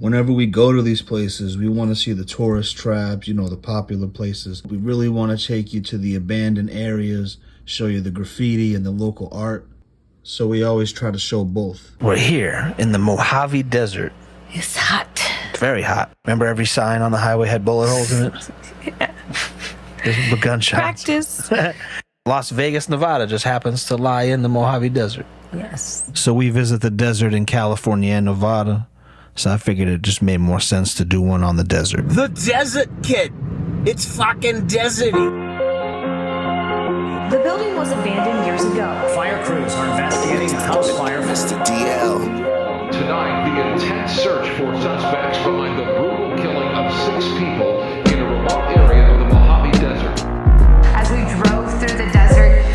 Whenever we go to these places, we want to see the tourist traps, you know, the popular places. We really want to take you to the abandoned areas, show you the graffiti and the local art. So we always try to show both. We're here in the Mojave Desert. It's hot. It's very hot. Remember every sign on the highway had bullet holes in it? Yeah. There's gunshots. Practice. Las Vegas, Nevada just happens to lie in the Mojave Desert. Yes. So we visit the desert in California and Nevada. So I figured it just made more sense to do one on the desert. The Desert Kid. It's fucking deserty. The building was abandoned years ago. Fire crews are investigating a house fire. Mr. DL. Tonight, the intense search for suspects behind the brutal killing of 6 people in a remote area of the Mojave Desert. As we drove through the desert,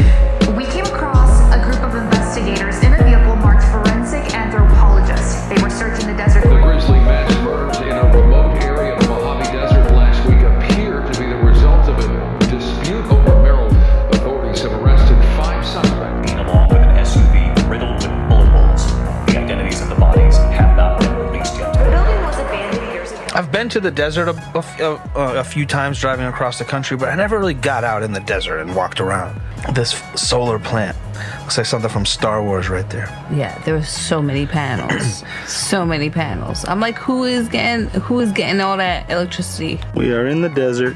we came across a group of investigators in a vehicle marked forensic anthropologists. They were searching the desert. The grisly mass murders in a remote area of the Mojave Desert last week appear to be the result of a dispute over marijuana. Authorities have arrested 5 suspects. Along with an SUV riddled with bullet holes. The identities of the bodies have not been released yet. The building was abandoned years ago. I've been to the desert a few times driving across the country, but I never really got out in the desert and walked around. This solar plant looks like something from Star Wars right there. Yeah, there were so many panels. So many panels. I'm like, who is getting all that electricity? We are in the desert,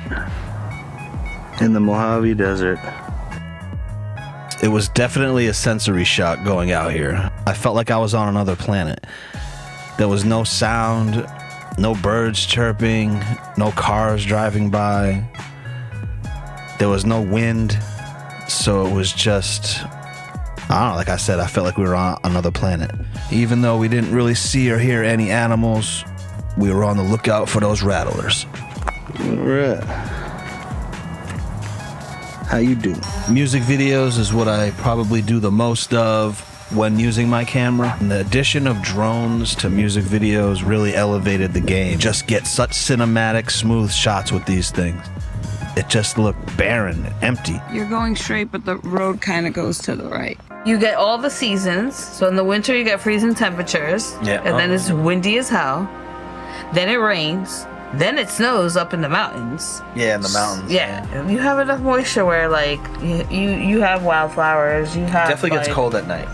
in the Mojave Desert. It was definitely a sensory shock going out here. I felt like I was on another planet. There was no sound, no birds chirping, no cars driving by. There was no wind, so it was just, I don't know, like I said, I felt like we were on another planet. Even though we didn't really see or hear any animals, we were on the lookout for those rattlers. All right. How you doing? Music videos is what I probably do the most of when using my camera. And the addition of drones to music videos really elevated the game. Just get such cinematic, smooth shots with these things. It just looked barren, empty. You're going straight, but the road kind of goes to the right. You get all the seasons. So in the winter, you get freezing temperatures. Yeah. And then it's windy as hell. Then it rains. Then it snows up in the mountains. Yeah, in the mountains. Yeah. You have enough moisture where, like, you have wildflowers. You have, Definitely gets like, cold at night.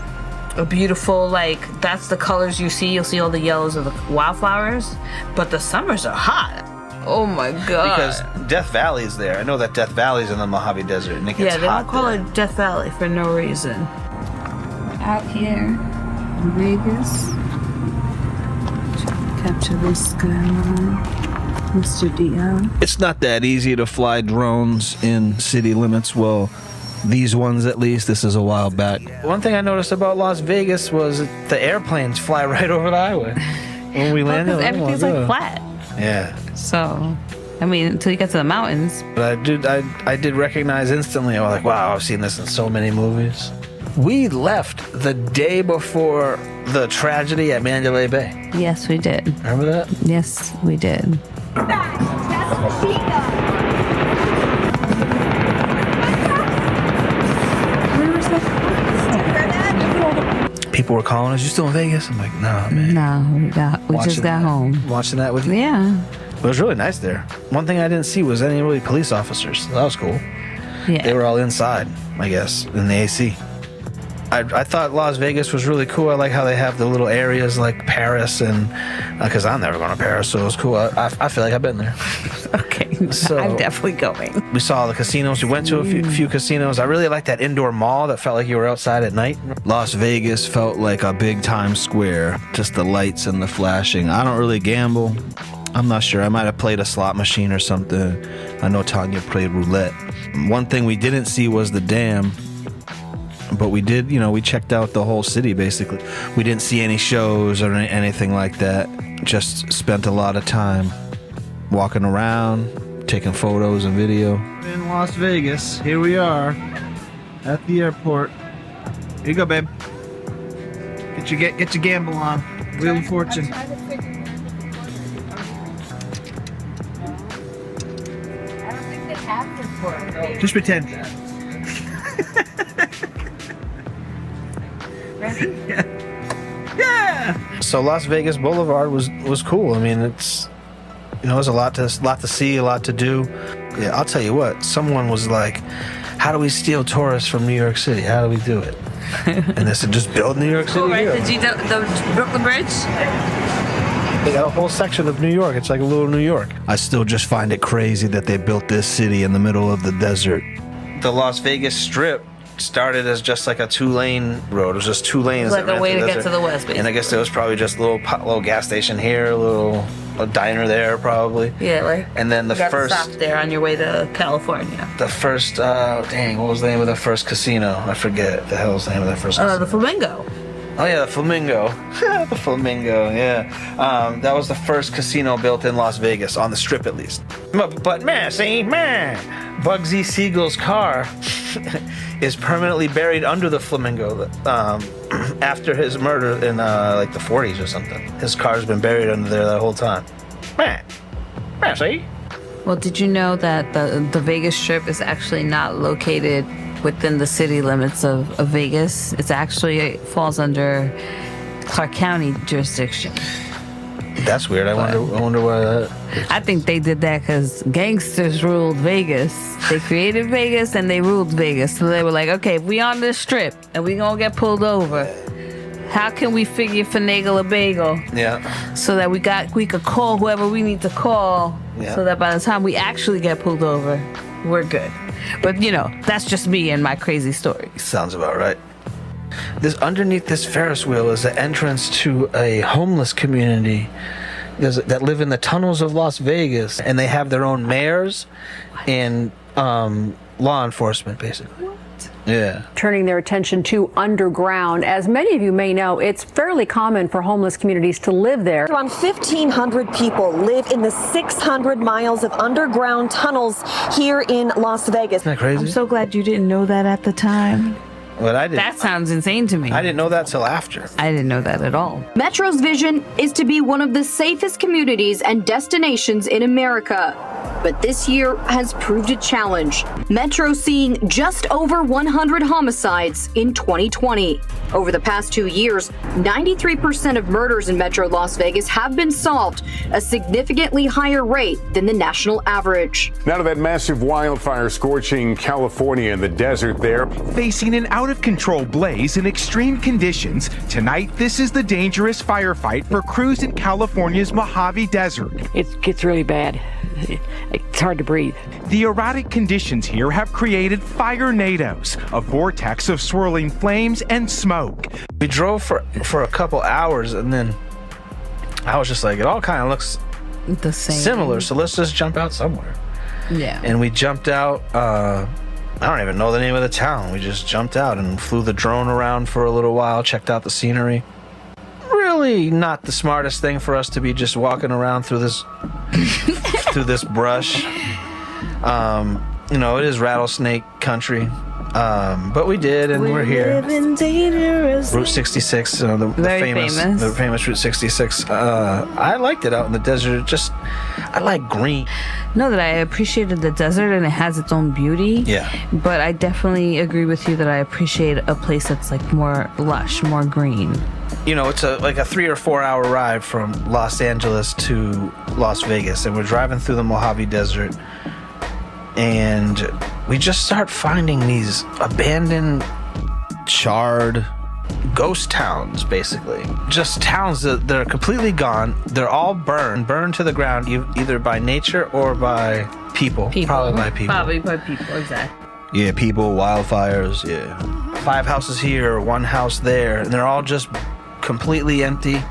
a beautiful, like, that's the colors you see. You'll see all the yellows of the wildflowers. But the summers are hot. Oh, my God. Because Death Valley is there. I know that Death Valley is in the Mojave Desert, and it gets hot. Yeah, they don't call there. it Death Valley for no reason. Out here in Vegas, capture this skyline, Mr. DL. It's not that easy to fly drones in city limits. Well, these ones at least. This is a while back. One thing I noticed about Las Vegas was the airplanes fly right over the highway. When we landed, Because everything's like flat. Yeah. So, I mean, until you get to the mountains. But I did recognize instantly. I was like, wow, I've seen this in so many movies. We left the day before the tragedy at Mandalay Bay. Yes, we did. Remember that? Yes, we did. People were calling us, you still in Vegas? I'm like, nah, man. No, we just got home. Watching that with you? Yeah. It was really nice there. One thing I didn't see was any really police officers. That was cool. Yeah. They were all inside, I guess, in the AC. I thought Las Vegas was really cool. I like how they have the little areas like Paris, and because I'm never going to Paris, so it was cool. I feel like I've been there. Okay, So- I'm definitely going. We saw the casinos. We went to a few casinos. I really liked that indoor mall that felt like you were outside at night. Las Vegas felt like a big Times Square. Just the lights and the flashing. I don't really gamble. I'm not sure. I might have played a slot machine or something. I know Tanya played roulette. One thing we didn't see was the dam. But we did, we checked out the whole city, basically. We didn't see any shows or anything like that. Just spent a lot of time walking around, taking photos and video. In Las Vegas, here we are at the airport. Here you go, babe. Get your gamble on. Wheel of Fortune. Just pretend. Ready? Yeah. So Las Vegas Boulevard was cool. I mean, it's, you know, there's a lot to see, a lot to do. Yeah, I'll tell you what. Someone was like, "How do we steal tourists from New York City? How do we do it?" And they said, "Just build New York City." Cool, right? here." Did you the Brooklyn Bridge? They got a whole section of New York. It's like a little New York. I still just find it crazy that they built this city in the middle of the desert. The Las Vegas Strip started as just like a 2-lane road. It was just 2 lanes. Like that a ran way through to the get desert. to the west, basically. And I guess there was probably just a little gas station here, a diner there, probably. Yeah, like. And then you got to stop there on your way to California. the first, what was the name of the first casino? I forget the hell's the name of that first casino. The Flamingo. Oh yeah, the Flamingo. The Flamingo, yeah. That was the first casino built in Las Vegas, on the Strip at least. But man, Bugsy Siegel's car is permanently buried under the Flamingo after his murder in like the 40s or something. His car's been buried under there that whole time. Man, see? Well, did you know that the Vegas Strip is actually not located within the city limits of Vegas? It actually falls under Clark County jurisdiction. That's weird. I wonder why that. I think they did that because gangsters ruled Vegas. They created Vegas and they ruled Vegas. So they were like, okay, if we on this strip and we gonna get pulled over, how can we finagle a bagel? Yeah. So that we could call whoever we need to call. Yeah. So that by the time we actually get pulled over, we're good. But you know, that's just me and my crazy story. Sounds about right. Underneath this Ferris wheel is the entrance to a homeless community that live in the tunnels of Las Vegas, and they have their own mayors and law enforcement, basically. Yeah. Turning their attention to underground. As many of you may know, it's fairly common for homeless communities to live there. Around 1,500 people live in the 600 miles of underground tunnels here in Las Vegas. Isn't that crazy? I'm so glad you didn't know that at the time. But I didn't. That sounds insane to me. I didn't know that till after. I didn't know that at all. Metro's vision is to be one of the safest communities and destinations in America. But this year has proved a challenge. Metro seeing just over 100 homicides in 2020. Over the past 2 years, 93% of murders in Metro Las Vegas have been solved, a significantly higher rate than the national average. Now to that massive wildfire scorching California and the desert there. Facing an out-of-control blaze in extreme conditions, tonight this is the dangerous firefight for crews in California's Mojave Desert. It gets really bad. It's hard to breathe. The erratic conditions here have created firenados, a vortex of swirling flames and smoke. We drove for a couple hours, and then I was just like, it all kind of looks The same. similar, so let's just jump out somewhere. Yeah. And we jumped out, I don't even know the name of the town. We just jumped out and flew the drone around for a little while, checked out the scenery. Really not the smartest thing for us to be just walking around through this through this brush. You know, it is rattlesnake country. But we did, and we're here. Route 66, the famous Route 66. I liked it out in the desert. I like green. No, that I appreciated the desert and it has its own beauty. Yeah. But I definitely agree with you that I appreciate a place that's like more lush, more green. You know, it's like a 3 or 4 hour ride from Los Angeles to Las Vegas, and we're driving through the Mojave Desert, and we just start finding these abandoned, charred ghost towns, basically. Just towns that are completely gone. They're all burned to the ground, either by nature or by people. Probably by people. Probably by people, exactly. Yeah, people, wildfires, yeah. 5 houses here, 1 house there, and they're all just completely empty.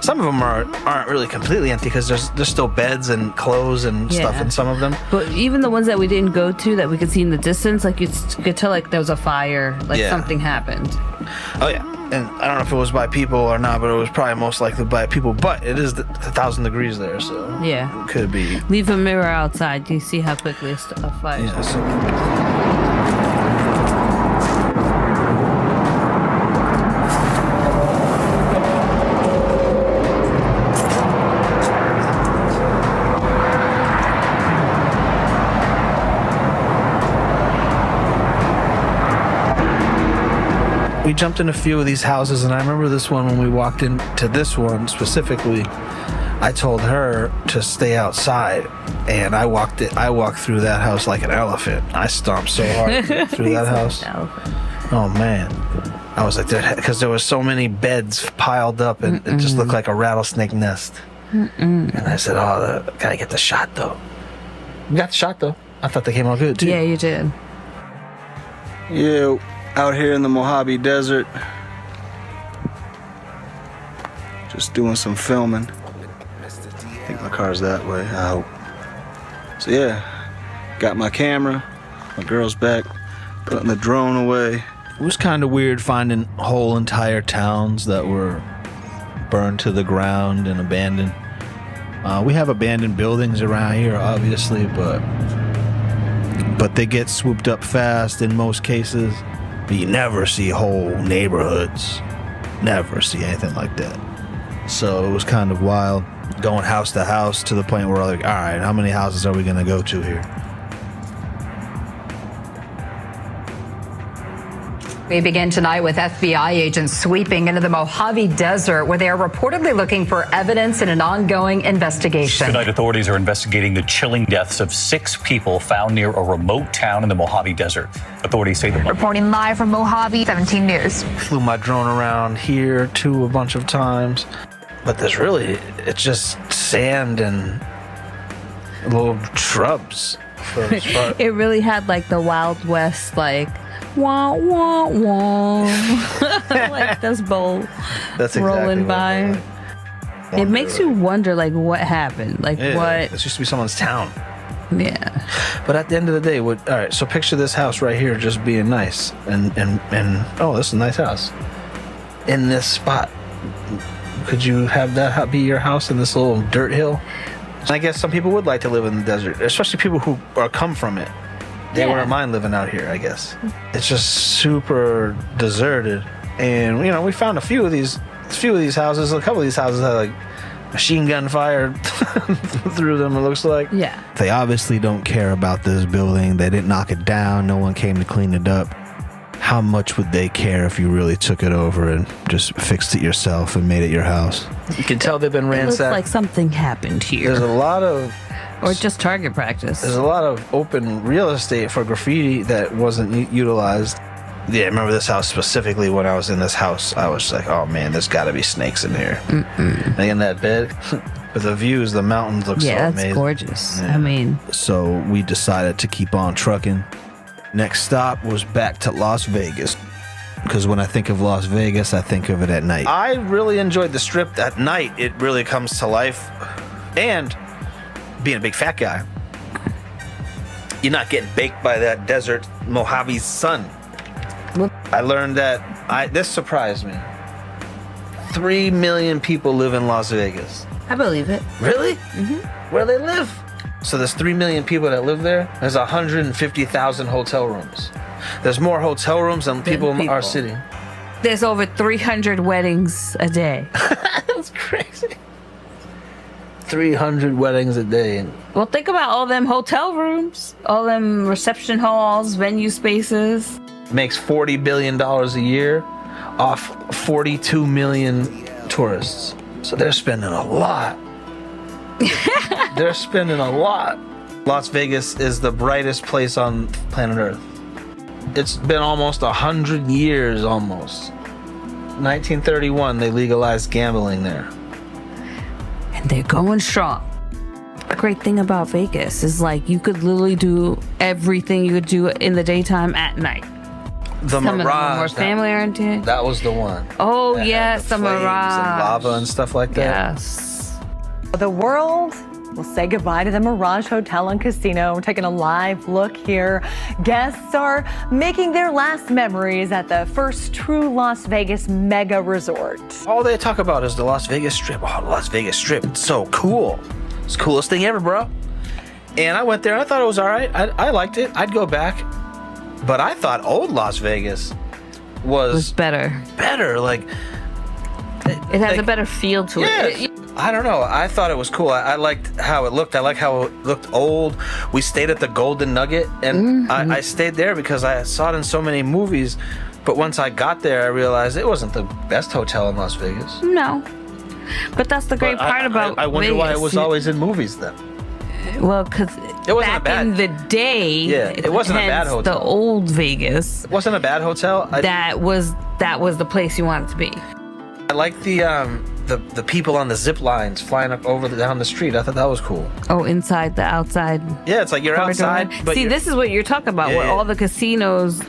Some of them aren't really completely empty because there's still beds and clothes and stuff in some of them. But even the ones that we didn't go to that we could see in the distance, like you could tell like there was a fire, like something happened. Oh yeah, and I don't know if it was by people or not, but it was probably most likely by people. But it is 1,000 degrees there, so yeah, it could be. Leave a mirror outside. Do you see how quickly a fire? Yeah, We jumped in a few of these houses, and I remember this one when we walked into this one specifically. I told her to stay outside, and I walked through that house like an elephant. I stomped so hard through that house. Oh man, I was like, because there was so many beds piled up, and it just looked like a rattlesnake nest. And I said, "Oh, gotta get the shot though." We got the shot though. I thought they came out good too. Yeah, you did. Yeah, out here in the Mojave Desert, just doing some filming. I think my car's that way, I hope. So yeah, got my camera, my girl's back, putting the drone away. It was kind of weird finding whole entire towns that were burned to the ground and abandoned. We have abandoned buildings around here, obviously, but they get swooped up fast in most cases. But you never see whole neighborhoods. Never see anything like that. So it was kind of wild, going house to house to the point where we're like, all right, how many houses are we going to go to here? We begin tonight with FBI agents sweeping into the Mojave Desert, where they are reportedly looking for evidence in an ongoing investigation. Tonight, authorities are investigating the chilling deaths of 6 people found near a remote town in the Mojave Desert. Authorities say the... Reporting live from Mojave, 17 News. Flew my drone around here too a bunch of times. But there's really, it's just sand and little shrubs for the most part. It really had like the Wild West, like, wah, wah, wah. Like this boat rolling by. It makes you wonder, like, what happened? Like, what? This used to be someone's town. Yeah. But at the end of the day, all right, so picture this house right here just being nice. And oh, this is a nice house. In this spot. Could you have that be your house in this little dirt hill? I guess some people would like to live in the desert, especially people who come from it. They wouldn't mind living out here, I guess. It's just super deserted. And, you know, we found a few of these houses. A couple of these houses had, like, machine gun fire through them, it looks like. Yeah. They obviously don't care about this building. They didn't knock it down. No one came to clean it up. How much would they care if you really took it over and just fixed it yourself and made it your house? You can tell they've been ransacked. It looks like something happened here. There's a lot of... Or just target practice. There's a lot of open real estate for graffiti that wasn't utilized. Yeah, I remember this house specifically. When I was in this house, I was like, oh man, there's got to be snakes in here. Like in that bed. But the views, the mountains look so amazing. Yeah, that's gorgeous. Yeah. I mean. So we decided to keep on trucking. Next stop was back to Las Vegas. Because when I think of Las Vegas, I think of it at night. I really enjoyed the Strip at night. It really comes to life. And being a big fat guy, you're not getting baked by that desert Mojave sun. I learned that this surprised me. 3 million people live in Las Vegas. I believe it. Really? Mm-hmm. Where they live? So there's 3 million people that live there. There's 150,000 hotel rooms. There's more hotel rooms than people in our city. There's over 300 weddings a day. That's crazy. 300 weddings a day. Well, think about all them hotel rooms, all them reception halls, venue spaces. Makes $40 billion a year off 42 million tourists. So they're spending a lot. They're spending a lot. Las Vegas is the brightest place on planet Earth. It's been almost 100 years, almost. 1931, they legalized gambling there. And they're going strong. The great thing about Vegas is, like, you could literally do everything you could do in the daytime at night. The Some Mirage. Of them more family oriented. That was the one. Oh, yes, the Mirage. And lava and stuff like that. Yes. The world will say goodbye to the Mirage Hotel and Casino. We're taking a live look here. Guests are making their last memories at the first true Las Vegas mega resort. All they talk about is the Las Vegas Strip. Oh, the Las Vegas Strip. It's so cool. It's the coolest thing ever, bro. And I went there and I thought it was all right. I liked it. I'd go back. But I thought old Las Vegas was better. Better. Like, it has a better feel to it. I don't know. I thought it was cool. I liked how it looked. I like how it looked old. We stayed at the Golden Nugget, and I stayed there because I saw it in so many movies. But once I got there, I realized it wasn't the best hotel in Las Vegas. No. But that's the great But part about I wonder Vegas. why it was always in movies then. Well, because back in the day, it wasn't a bad hence hotel. The old Vegas. It wasn't a bad hotel. That was the place you wanted to be. I like the people on the zip lines flying up down the street. I thought that was cool. Oh, inside the outside. Yeah, it's like you're corridor. outside. But See, this is what you're talking about, where all the casinos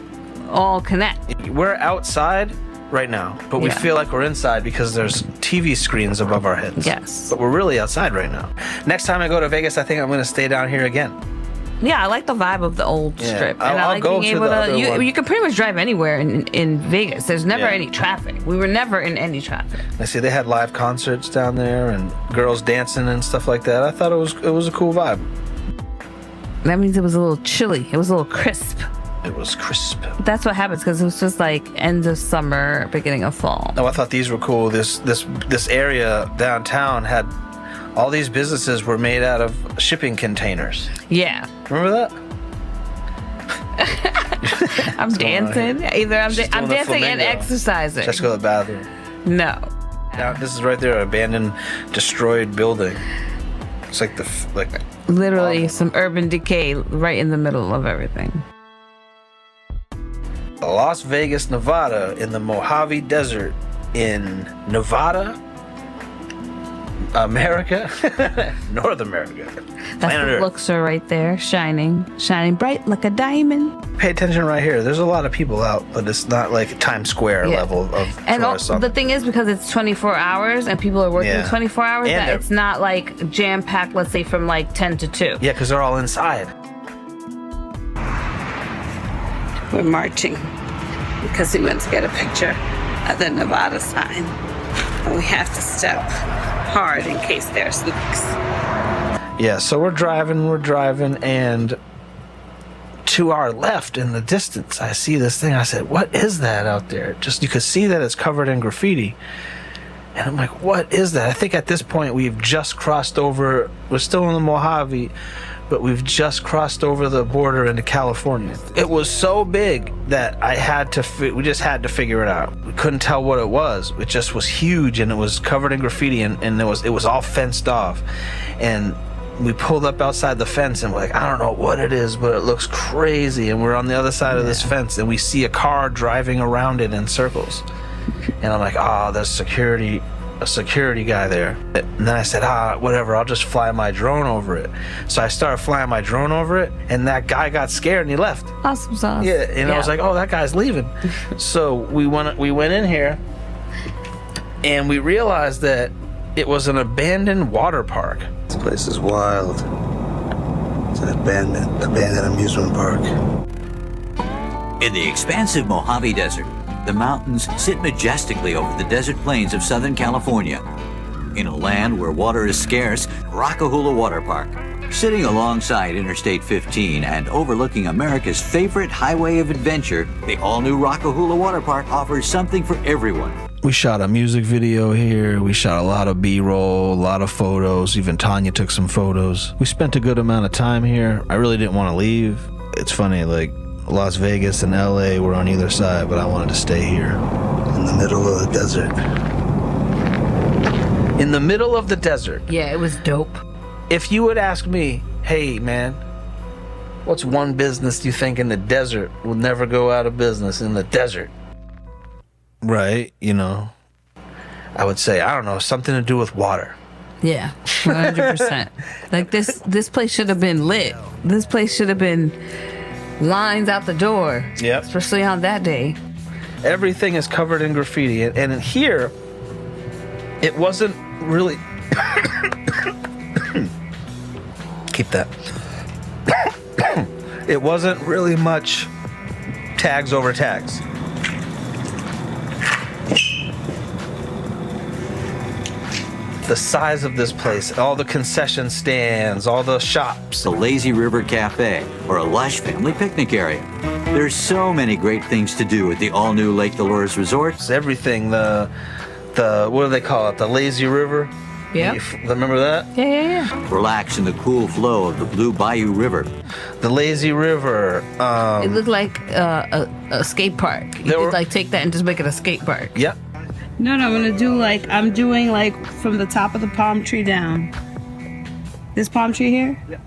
all connect. We're outside right now, but we feel like we're inside because there's TV screens above our heads. Yes. But we're really outside right now. Next time I go to Vegas, I think I'm going to stay down here again. Yeah, I like the vibe of the old strip. And I I'll like go being to able the other to, one. you can pretty much drive anywhere in Vegas. There's never any traffic. We were never in any traffic. I see they had live concerts down there and girls dancing and stuff like that. I thought it was a cool vibe. That means it was a little chilly. It was a little crisp. It was crisp. That's what happens because it was just like end of summer, beginning of fall. No, I thought these were cool. This area downtown had all these businesses were made out of shipping containers. Yeah. Remember that? I'm dancing. Either I'm dancing and exercising. Just go to the bathroom. No. Now, this is right there, abandoned, destroyed building. It's like Literally some urban decay right in the middle of everything. Las Vegas, Nevada, in the Mojave Desert in Nevada, America, North America. That's Planet the Earth. Luxor right there, shining bright like a diamond. Pay attention right here. There's a lot of people out, but it's not like Times Square level of And tourists. the thing is, because it's 24 hours and people are working 24 hours, And that it's not like jam-packed, let's say from like 10 to 2. Yeah, because they're all inside. We're marching because we went to get a picture of the Nevada sign. And we have to step hard in case there's leaks. Yeah, so we're driving, and to our left in the distance, I see this thing. I said, what is that out there? Just, you could see that it's covered in graffiti. And I'm like, what is that? I think at this point we've just crossed over, we're still in the Mojave, but we've just crossed over the border into California. It was so big that we just had to figure it out. We couldn't tell what it was. It just was huge, and it was covered in graffiti, and it was all fenced off. And we pulled up outside the fence, and we're like, I don't know what it is, but it looks crazy. And we're on the other side of this fence, and we see a car driving around it in circles. And I'm like, there's a security guy there. And then I said, whatever, I'll just fly my drone over it. So I started flying my drone over it, and that guy got scared and he left. Awesome sauce. Yeah, and I was like, that guy's leaving. So we went in here, and we realized that it was an abandoned water park. This place is wild. It's an abandoned amusement park. In the expansive Mojave Desert, the mountains sit majestically over the desert plains of Southern California. In a land where water is scarce, Rockahula Waterpark, sitting alongside Interstate 15 and overlooking America's favorite highway of adventure, the all-new Rockahula Waterpark offers something for everyone. We shot a music video here. We shot a lot of B-roll, a lot of photos. Even Tanya took some photos. We spent a good amount of time here. I really didn't want to leave. It's funny, like Las Vegas and LA were on either side, but I wanted to stay here in the middle of the desert. In the middle of the desert. Yeah, it was dope. If you would ask me, hey man, what's one business you think in the desert will never go out of business in the desert? Right, I would say, I don't know, something to do with water. Yeah, 100%. Like this place should have been lit. This place should have been lines out the door. Yep. Especially on that day. Everything is covered in graffiti, and in here, it wasn't really. Keep that. It wasn't really much tags over tags. The size of this place, all the concession stands, all the shops. The Lazy River Cafe, or a lush family picnic area. There's so many great things to do at the all-new Lake Dolores Resort. Everything, the what do they call it? The Lazy River? Yeah. Remember that? Yeah. Relax in the cool flow of the Blue Bayou River. The lazy river. It looked like a skate park. You could like take that and just make it a skate park. Yep. No, I'm gonna do I'm doing like from the top of the palm tree down. This palm tree here? Yep.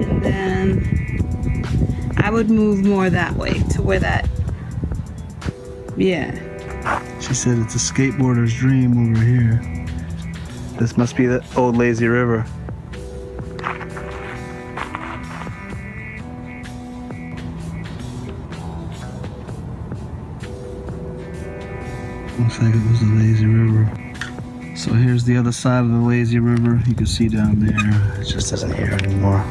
And then I would move more that way to where that, yeah. She said it's a skateboarder's dream over here. This must be the old lazy river. Looks like it was the lazy river. So here's the other side of the lazy river. You can see down there. It just isn't here anymore.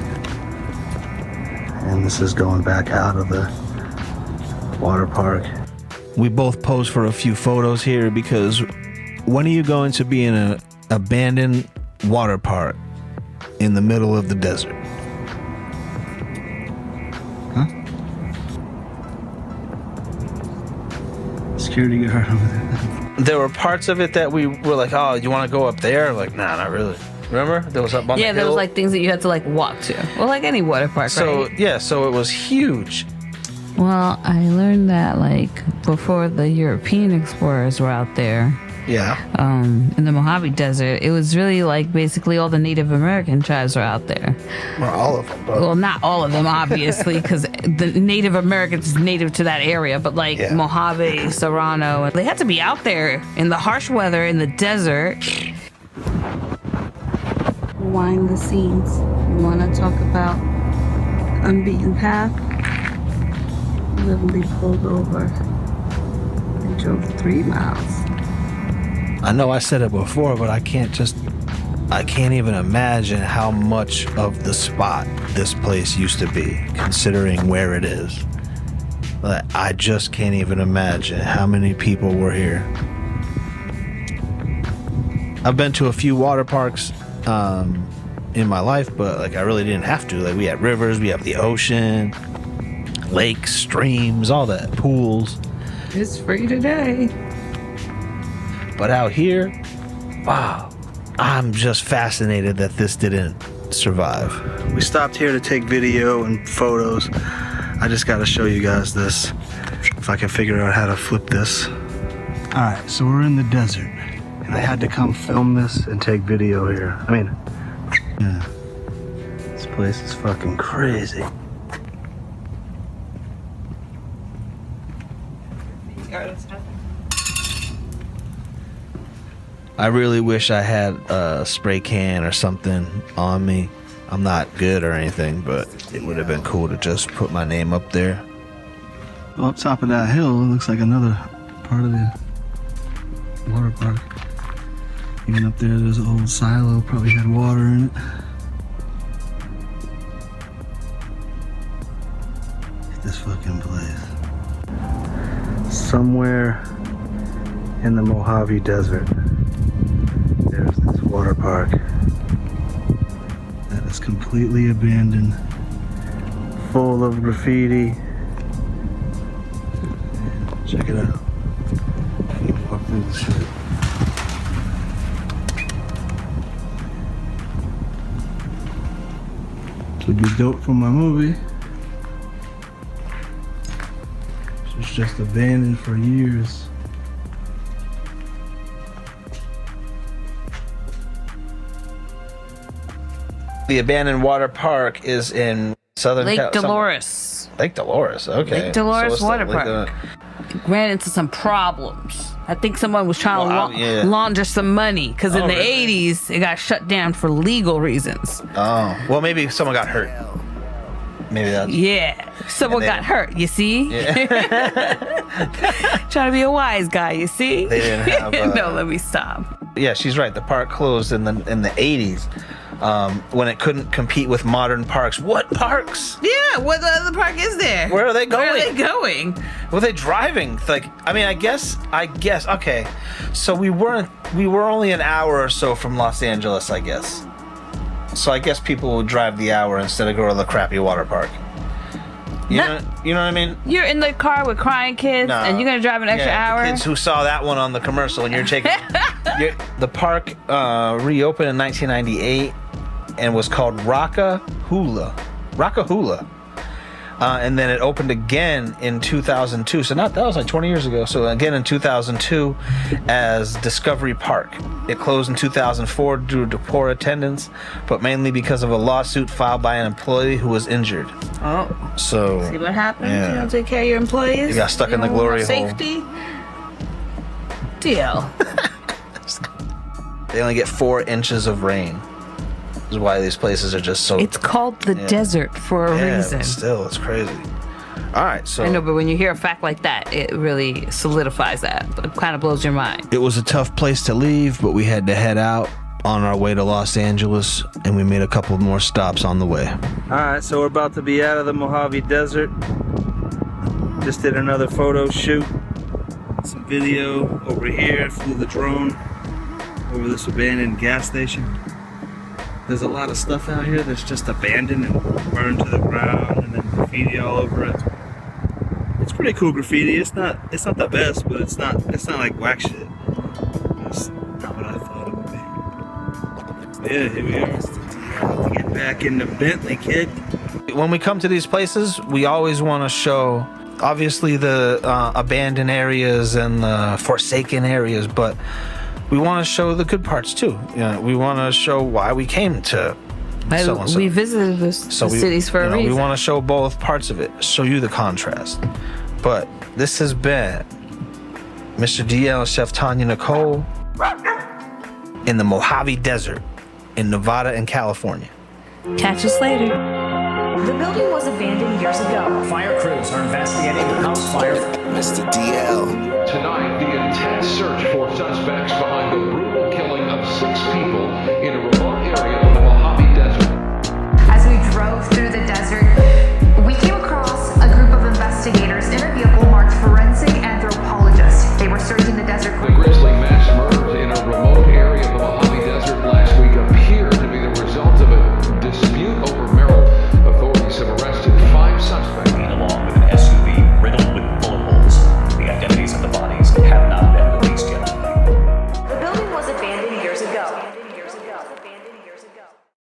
And this is going back out of the water park. We both posed for a few photos here because when are you going to be in an abandoned water park in the middle of the desert? Huh? Security guard over there. There were parts of it that we were like, oh, you want to go up there? Like, nah, not really. Remember? There was up on the hill. There was like things that you had to like walk to. Well, like any water park, right? Yeah, so it was huge. Well, I learned that like before the European explorers were out there. Yeah. In the Mojave Desert, it was really like basically all the Native American tribes were out there. Well, all of them. Well, not all of them, obviously, because the Native Americans is native to that area, but like Mojave, Serrano, they had to be out there in the harsh weather in the desert. Rewind the scenes. You want to talk about unbeaten path? Literally pulled over and drove 3 miles. I know I said it before, but I can't even imagine how much of the spot this place used to be, considering where it is. I just can't even imagine how many people were here. I've been to a few water parks in my life, but like I really didn't have to. Like we had rivers, we have the ocean, lakes, streams, all that, pools. It's free today. But out here, wow, I'm just fascinated that this didn't survive. We stopped here to take video and photos. I just got to show you guys this, if I can figure out how to flip this. All right, so we're in the desert, and I had to come film this and take video here. I mean, yeah, this place is fucking crazy. I really wish I had a spray can or something on me. I'm not good or anything, but it would have been cool to just put my name up there. Well, up top of that hill, it looks like another part of the water park. Even up there, there's an old silo, probably had water in it. Look at this fucking place. Somewhere in the Mojave Desert, there's this water park that is completely abandoned, full of graffiti. Check it out. You can walk through the shit. This would be dope for my movie. This was just abandoned for years. The abandoned water park is in southern Lake Dolores. Lake Dolores, okay. Lake Dolores So Water Park. Ran into some problems. I think someone was trying to launder some money because in the 80s it got shut down for legal reasons. Oh, well, maybe someone got hurt. Maybe that's... someone got hurt, you see? Trying to be a wise guy, you see? They didn't have... No, let me stop. Yeah, she's right. The park closed in the 80s. When it couldn't compete with modern parks. What parks? Yeah, what other park is there? Where are they going? Where are they going? Were they driving? Like, I mean, I guess. Okay, so we were only an hour or so from Los Angeles, I guess. So I guess people would drive the hour instead of go to the crappy water park. You know what I mean? You're in the car with crying kids, and you're gonna drive an extra hour. The kids who saw that one on the commercial, and you're taking. The park reopened in 1998 and was called Rockahula. And then it opened again in 2002. So that was like 20 years ago. So again in 2002 as Discovery Park. It closed in 2004 due to poor attendance, but mainly because of a lawsuit filed by an employee who was injured. Oh. So see what happens? You don't take care of your employees. You got stuck in the glory hole. Safety. DL. They only get 4 inches of rain. Is why these places are just so. It's called the desert for a reason. But still, it's crazy. All right, so I know, but when you hear a fact like that, it really solidifies that. It kind of blows your mind. It was a tough place to leave, but we had to head out on our way to Los Angeles, and we made a couple more stops on the way. All right, so we're about to be out of the Mojave Desert. Just did another photo shoot, some video over here. Flew the drone over this abandoned gas station. There's a lot of stuff out here that's just abandoned and burned to the ground, and then graffiti all over it. It's pretty cool graffiti. It's not the best, but it's not like whack shit. That's not what I thought it would be. Yeah, here we are. About to get back in the Bentley, kid. When we come to these places, we always want to show, obviously, the abandoned areas and the forsaken areas, but we want to show the good parts too. We want to show why we came to so-and-so. We visited the cities for a reason. We want to show both parts of it, show you the contrast. But this has been Mr. DL and Chef Tanya Nicole in the Mojave Desert in Nevada and California. Catch us later. The building was abandoned years ago. Fire crews are investigating the house fire. Mr. DL. Tonight, the intense search for suspects behind the brutal killing of 6